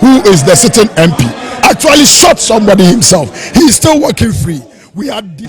who is the sitting MP, actually shot somebody himself. He is still walking free.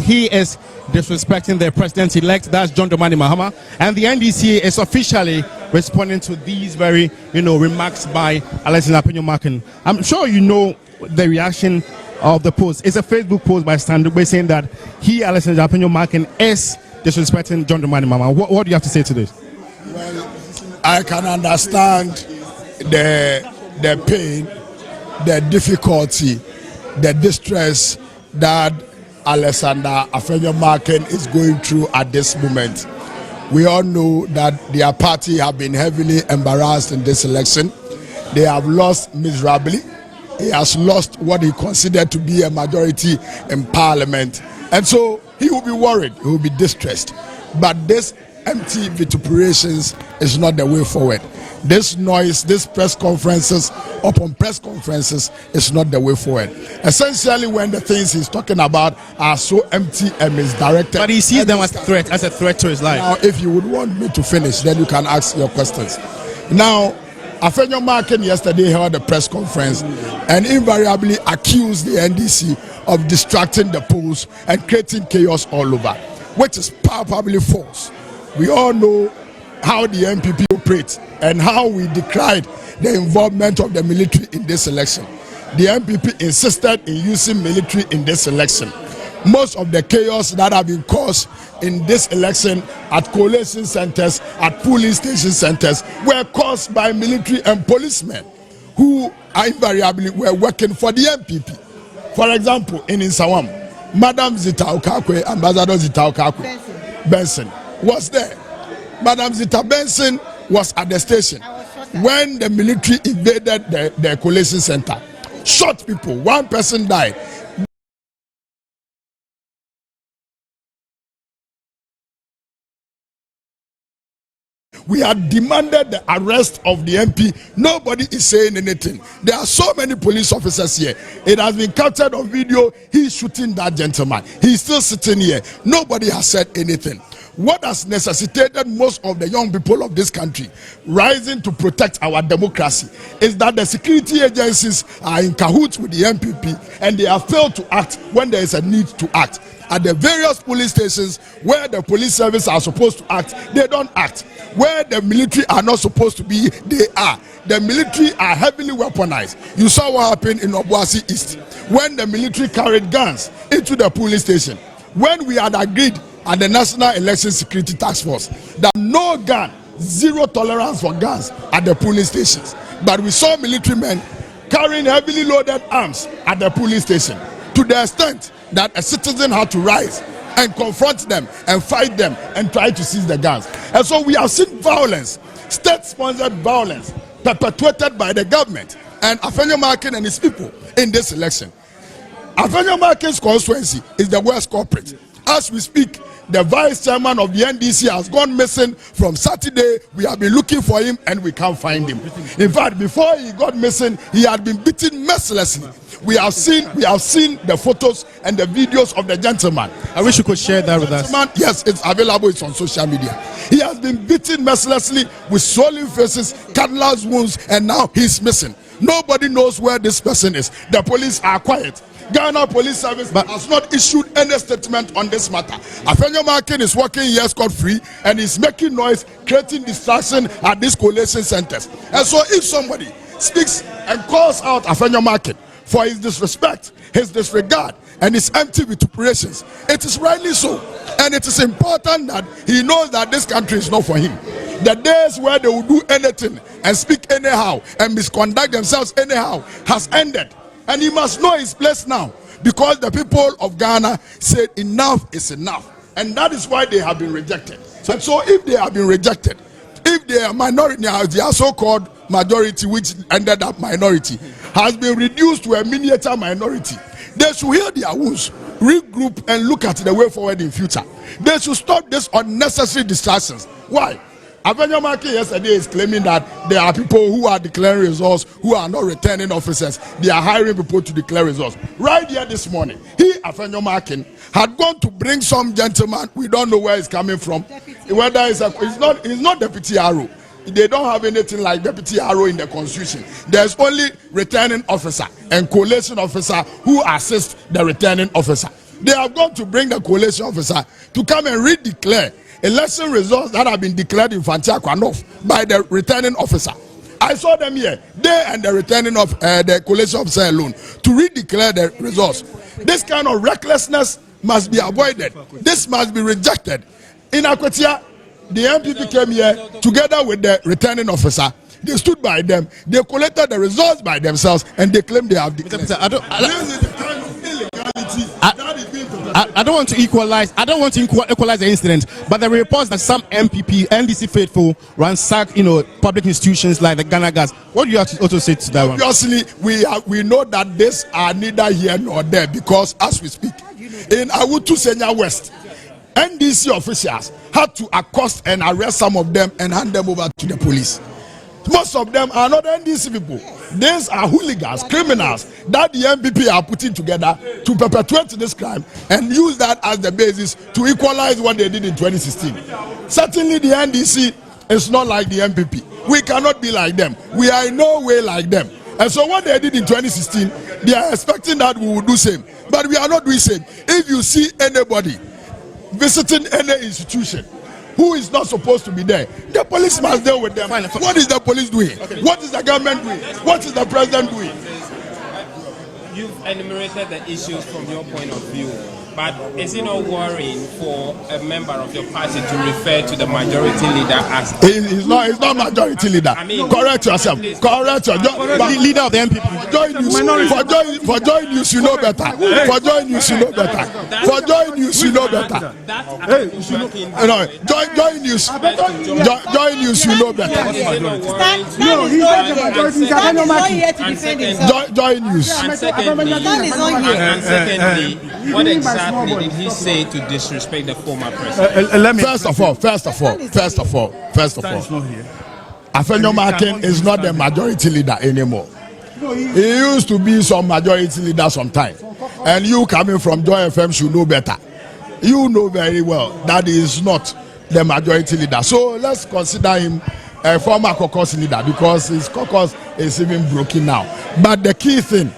He is disrespecting the president-elect, that's John Dramani Mahama, and the NDC is officially responding to these very, remarks by Alexander Afenyo Markin. I'm sure you know the reaction of the post. It's a Facebook post by Standard saying that he, Alexander Afenyo Markin, is disrespecting John Dramani Mahama. What do you have to say to this? Well, I can understand the pain, the difficulty, the distress that Alexander Afenyo Markin is going through at this moment. We all know that their party have been heavily embarrassed in this election. They have lost miserably. He has lost what he considered to be a majority in parliament. And so he will be worried, he will be distressed. But this empty vituperations is not the way forward. This noise, this press conferences upon press conferences is not the way forward. Essentially, when the things he's talking about are so empty and misdirected. But he sees them as a threat to his life. Now, if you would want me to finish, then you can ask your questions. Now, Afenyo Markin yesterday held a press conference and invariably accused the NDC of distracting the polls and creating chaos all over, which is palpably false. We all know how the MPP operates and how we decried the involvement of the military in this election. The MPP insisted in using military in this election. Most of the chaos that have been caused in this election at collation centers, at polling station centers, were caused by military and policemen who invariably were working for the MPP. For example, in Insawam, Madam Zita Okakwe, Ambassador Zita Okakwe Benson was there. Madam Zita Benson was at the station when the military invaded the collation center, shot people, one person died. We had demanded the arrest of the MP. Nobody is saying anything. There are so many police officers here. It has been captured on video. He's shooting that gentleman. He's still sitting here. Nobody has said anything. What has necessitated most of the young people of this country rising to protect our democracy is that the security agencies are in cahoots with the MPP and they have failed to act when there is a need to act. At the various police stations where the police service are supposed to act, they don't act. Where the military are not supposed to be, they are. The military are heavily weaponized. You saw what happened in Obuasi East when the military carried guns into the police station. When we had agreed at the National Election Security Task Force that no gun, zero tolerance for guns at the polling stations. But we saw military men carrying heavily loaded arms at the polling station to the extent that a citizen had to rise and confront them and fight them and try to seize the guns. And so we have seen violence, state-sponsored violence perpetuated by the government and Afenyo Markin and his people in this election. Afenyo Markin's constituency is the worst culprit. As we speak, the vice chairman of the NDC has gone missing from Saturday. We have been looking for him and we can't find him. In fact, before he got missing, he had been beaten mercilessly. We have seen the photos and the videos of the gentleman. I wish you could share that with us. Yes, it's available. It's on social media. He has been beaten mercilessly with swollen faces, cutlass wounds, and now he's missing. Nobody knows where this person is. The police are quiet. Ghana Police Service has not issued any statement on this matter. Afenyo Markin is working here scot-free and is making noise, creating distraction at these collation centers. And so if somebody speaks and calls out Afenyo Markin for his disrespect, his disregard, and his empty vituperations, it is rightly so. And it is important that he knows that this country is not for him. The days where they will do anything and speak anyhow and misconduct themselves anyhow has ended. And he must know his place now, because the people of Ghana said enough is enough. And that is why they have been rejected. So if they have been rejected, if they are minority, their so-called majority, which ended up minority, has been reduced to a miniature minority, they should heal their wounds, regroup, and look at the way forward in future. They should stop this unnecessary distractions. Why? Afenyo Markin yesterday is claiming that there are people who are declaring results who are not returning officers. They are hiring people to declare results. Right here this morning, Afenyo Markin, had gone to bring some gentleman. We don't know where he's coming from. Whether he's not deputy RO. they don't have anything like deputy RO in the constitution. There's only returning officer and collation officer who assist the returning officer. They have gone to bring the collation officer to come and redeclare election results that have been declared in Fantia Kwanoff by the returning officer. I saw them here, they and the returning of the collation officer alone, to redeclare the results. This kind of recklessness must be avoided. This must be rejected. In Akwetia, the MPP came here together with the returning officer. They stood by them, they collected the results by themselves, and they claim they have declared. This is the kind of illegality that is being perpetrated. I don't want to equalize. I don't want to equalize the incident, but there are reports that some MPP, NDC faithful, ransack, public institutions like the Ghana Gas. What do you have to also say to that one? Obviously, we know that these are neither here nor there, because as we speak, in Owusu Senya West, NDC officials had to accost and arrest some of them and hand them over to the police. Most of them are not NDC people. These are hooligans, criminals that the MPP are putting together to perpetuate this crime and use that as the basis to equalize what they did in 2016. Certainly the NDC is not like the MPP. We cannot be like them. We are in no way like them. And so what they did in 2016, they are expecting that we will do same. But we are not doing same. If you see anybody visiting any institution who is not supposed to be there, the police must deal with them. What is the police doing? Okay. What is the government doing? What is the president doing? You've enumerated the issues from your point of view, but is it not worrying for a member of your party to refer to the majority leader as? He's not majority leader. I mean, correct yourself. Correct yourself. Leader of the MPP. For Joy News, you know better. For Joy News, you know better. For Joy News, you know better. Joy News. Joy News, you know better. No, he's not the majority. He's not here to defend himself. Joy News. And secondly, what exactly did he say to disrespect the former president? First of all, Afenyo Markin is not the majority leader anymore. He used to be some majority leader sometime. And you coming from Joy FM should know better. You know very well that he is not the majority leader. So let's consider him a former caucus leader, because his caucus is even broken now. But the key thing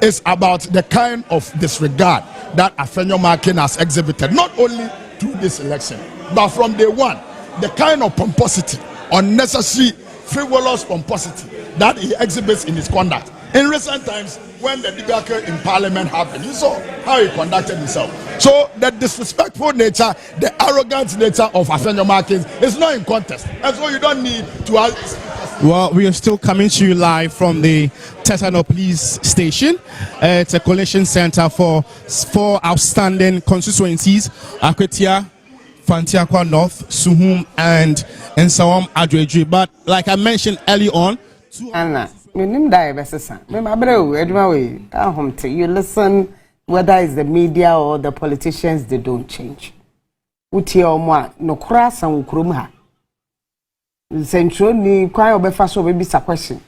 is about the kind of disregard that Afenyo Markin has exhibited, not only through this election, but from day one, the kind of pomposity, unnecessary, frivolous pomposity that he exhibits in his conduct. In recent times, when the debacle in Parliament happened, you saw how he conducted himself. So the disrespectful nature, the arrogant nature of Afenyo Markin is not in contest, and so you don't need to ask. Well, we are still coming to you live from the Céasë police station. It's a collation center for 4 outstanding constituencies: Akwetia, Fantiakwa North, Suhum, and Nsawam Adredri. But like I mentioned early on, you listen, whether it's the media or the politicians, they don't change. No cross and ukrumha. Central ni kwa obefa so be bisa question.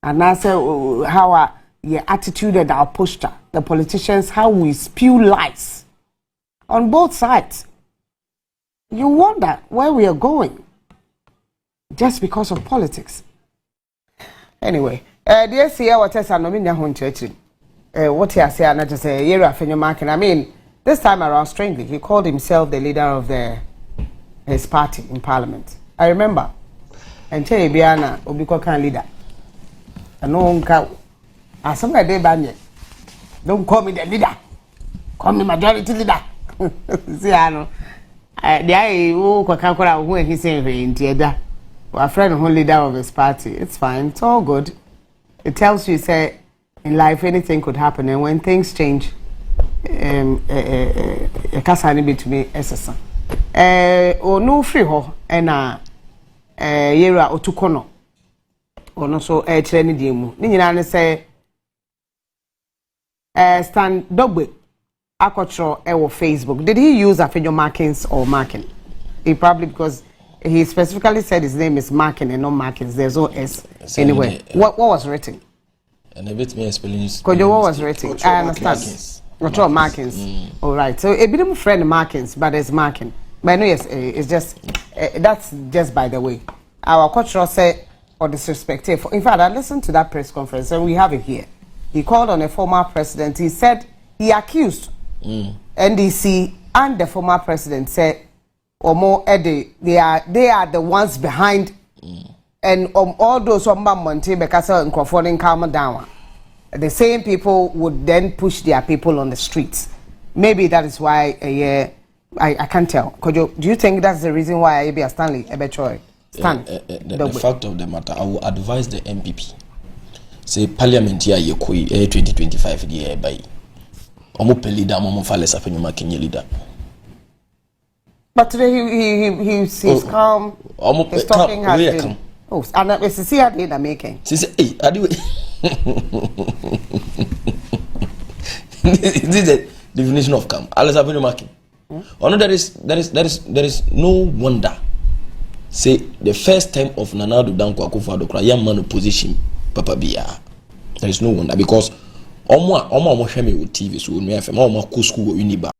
And I say how your attitude and our posture, the politicians, how we spew lies on both sides. You wonder where we are going just because of politics. Anyway, dear see what else I know in what he say, and I just say, you're Afenyo Markin. I mean, this time around, strangely, he called himself the leader of his party in Parliament. I remember. And tell you, Biana, Obiko can leader. And no one can. As some day, Banye. Don't call me the leader. Call me majority leader. See, I know. The I who when he saying in Tieda, a friend who leader of his party. It's fine. It's all good. It tells you, say, in life anything could happen, and when things change, a casani between SSA. Or no free ho and yera otukono or no so training dimu. Ninja say stand dogbe akotro ewo Facebook. Did he use Afenyo Markins or Markin? He probably, because he specifically said his name is Markin and not Markins. There's no S anyway. What was written? And a bit me explaining. What was written? I understand. What Markins? All right. So a bit of friend Markins, but it's Markin. But no, yes, it's just that's just by the way. our cultural say or disrespectful. In fact, I listened to that press conference and we have it here. He called on a former president. He said he accused NDC and the former president said, Omo Ede, they are the ones behind and all those who Monte Bekasa and Crawford calm down. The same people would then push their people on the streets. Maybe that is why I can't tell. Do you think that's the reason why Abia Stanley Ebechoy stand? The fact of the matter, I will advise the MPP. Say Parliament here 2025 year by Omo leader, Omo Fales Afenyo Markin leader. But today he's calm. His talking has been. Oh, and it's see how they are making. She said, "Hey, I do." This is the definition of calm. Alex Afenyo Markin. Oh no, there is no wonder. Say the first time of Nanado Danko Akufo-Addo cry young man opposition Papa Bia. There is no wonder because Omo hweme with TV so no FM Omo school Uniba.